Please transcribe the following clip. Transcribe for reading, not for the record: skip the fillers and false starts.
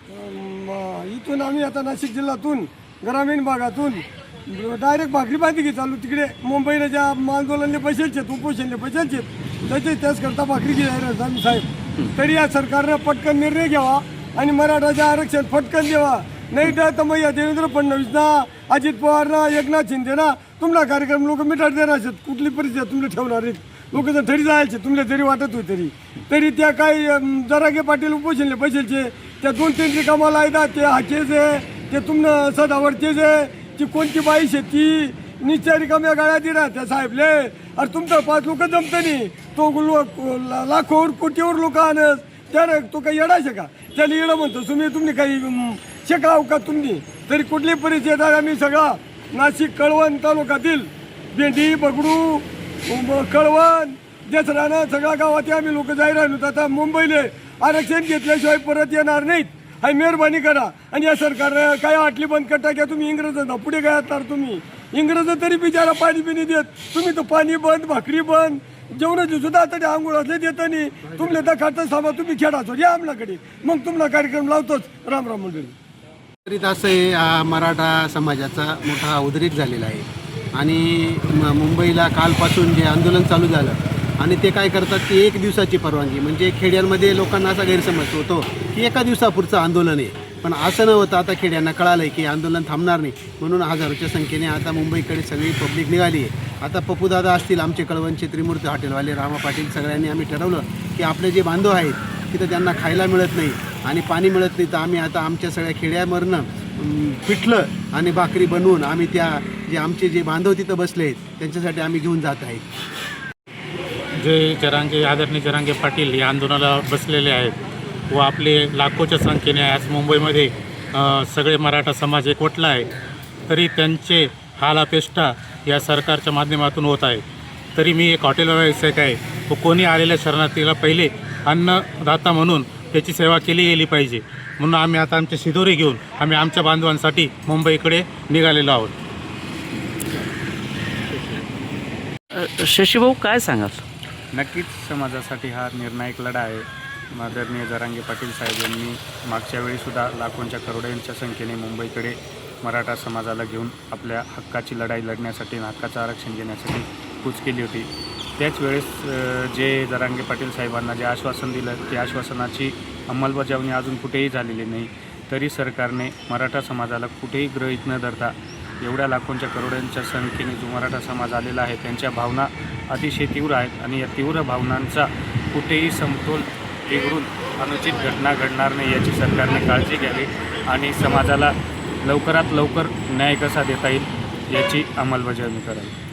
इथून आम्ही आता नाशिक जिल्ह्यातून ग्रामीण भागातून डायरेक्ट भाकरी बांधकी चालू तिकडे मुंबईला ज्या आंदोलनले बसेलचे उपोषणले बसेलचे त्याच करता भाकरी घ्यायला आम्ही साहेब. तरी या सरकारनं पटकन निर्णय घ्यावा आणि मराठाचे आरक्षण पटकन द्यावा. नाही तर मग या देवेंद्र फडणवीस ना, अजित पवार ना, एकनाथ शिंदे ना तुमचा कार्यक्रम लोक मिठाट देणार आहेत. कुठली परिस्थिती तुमले ठेवणार आहेत. लोक तर ठरी जायचे तुमले जरी वाटत होते तरी त्या काही जरागे पाटील उपोषणले बसेलचे त्या 2-3 रिकामाला येतात ते हाकेचे ते तुमनं सदावरचेच आहे ती कोणती बाई शेती निश्चय रिकाम्या गाड्या दिला त्या साहेबले. अरे तुमचं 5 लोक जमतं नाही तो लाखोवर कोटीवर लोक आणस त्यानं तो काही येडायचे का. त्याला येणं म्हणतो तुम्ही काही शेकाव का तुम्ही. तरी कुठली परिस्थिती आम्ही सगळा नाशिक कळवण तालुक्यातील भेंडी बगडू कळवण देसरानं सगळ्या गावात आम्ही लोक जाहीर राहिलो. आता मुंबईले आरक्षण घेतल्याशिवाय परत येणार नाहीत. हाय मेहरबानी करा. आणि या सरकारनं काय आटली बंद करता घ्या तुम्ही इंग्रजांना पुढे काय तर तुम्ही इंग्रज तरी बिचारा पाणी बिनी देत तुम्ही तर पाणी बंद भाकरी बंद जेवणाची सुद्धा आता ते आंघोळ असले देत नाही. तुमले तर खातं सामा तुम्ही खेळाचो या आमल्याकडे मग तुम्हाला कार्यक्रम लावतोच. राम राम मंडळी. तरी तसं आहे हा मराठा समाजाचा मोठा उद्रेक झालेला आहे आणि मुंबईला कालपासून जे आंदोलन चालू झालं आणि ते काय करतात की 1 दिवसाची परवानगी म्हणजे खेड्यांमध्ये लोकांना असा गैरसमज होतो की एका दिवसापुरचं आंदोलन आहे. पण असं न होतं आता खेड्यांना कळालं आहे की आंदोलन थांबणार नाही म्हणून हजारोच्या संख्येने आता मुंबईकडे सगळी पब्लिक निघाली आहे. आता पप्पूदादा असतील आमचे कळवणचे त्रिमूर्ती हॉटेलवाले रामा पाटील सगळ्यांनी आम्ही ठरवलं की आपले जे बांधव आहेत तिथं त्यांना खायला मिळत नाही आणि पाणी मिळत नाही तर आम्ही आता आमच्या सगळ्या खेड्यामधनं पिठलं आणि भाकरी बनवून आम्ही त्या आमचे जे बांधव तिथं बसले आहेत त्यांच्यासाठी आम्ही घेऊन जात आहेत. जे आदरणीय जरांगे पाटील या आंदोलनाला बसलेले आहेत व आपले लाखोच्या संख्येने आज मुंबईमध्ये सगळे मराठा समाज एकवटला आहे. तरी त्यांचे हाल अपेष्टा या सरकारच्या माध्यमातून होत आहे. तरी मी एक हॉटेल व्यावसायिक आहे व कोणी आलेल्या शरणार्थीला पहिले अन्नदाता म्हणून त्याची सेवा केली गेली पाहिजे म्हणून आम्ही आता आमचे शिदोरी घेऊन आम्ही आमच्या बांधवांसाठी मुंबईकडे निघालेलो आहोत. शशीभाऊ काय सांगाल. नक्कीच समाजासाठी हा निर्णायक लढा आहे. आदरणीय जरांगे पाटील साहेब यांनी मागच्या वेळीसुद्धा लाखोंच्या करोडोंच्या संख्येने मुंबईकडे मराठा समाजाला घेऊन आपल्या हक्काची लढाई लढण्यासाठी आणि हक्काचं आरक्षण घेण्यासाठी कूच केली होती. त्याच वेळेस जे जरांगे पाटील साहेबांना जे आश्वासन दिलं त्या आश्वासनाची अंमलबजावणी अजून कुठेही झालेली नाही. तरी सरकारने मराठा समाजाला कुठेही गृहीत न धरता एवढ्या लाखोंच्या करोडोंच्या संख्येने जो मराठा समाज आलेला आहे त्यांच्या भावना अतिशय तीव्र आहेत आणि या तीव्र भावनांचा कुठेही समतोल बिघडून अनुचित घटना घडणार नाही याची सरकारने काळजी घ्यावी आणि समाजाला लवकरात लवकर न्याय कसा देता येईल याची अंमलबजावणी करावी.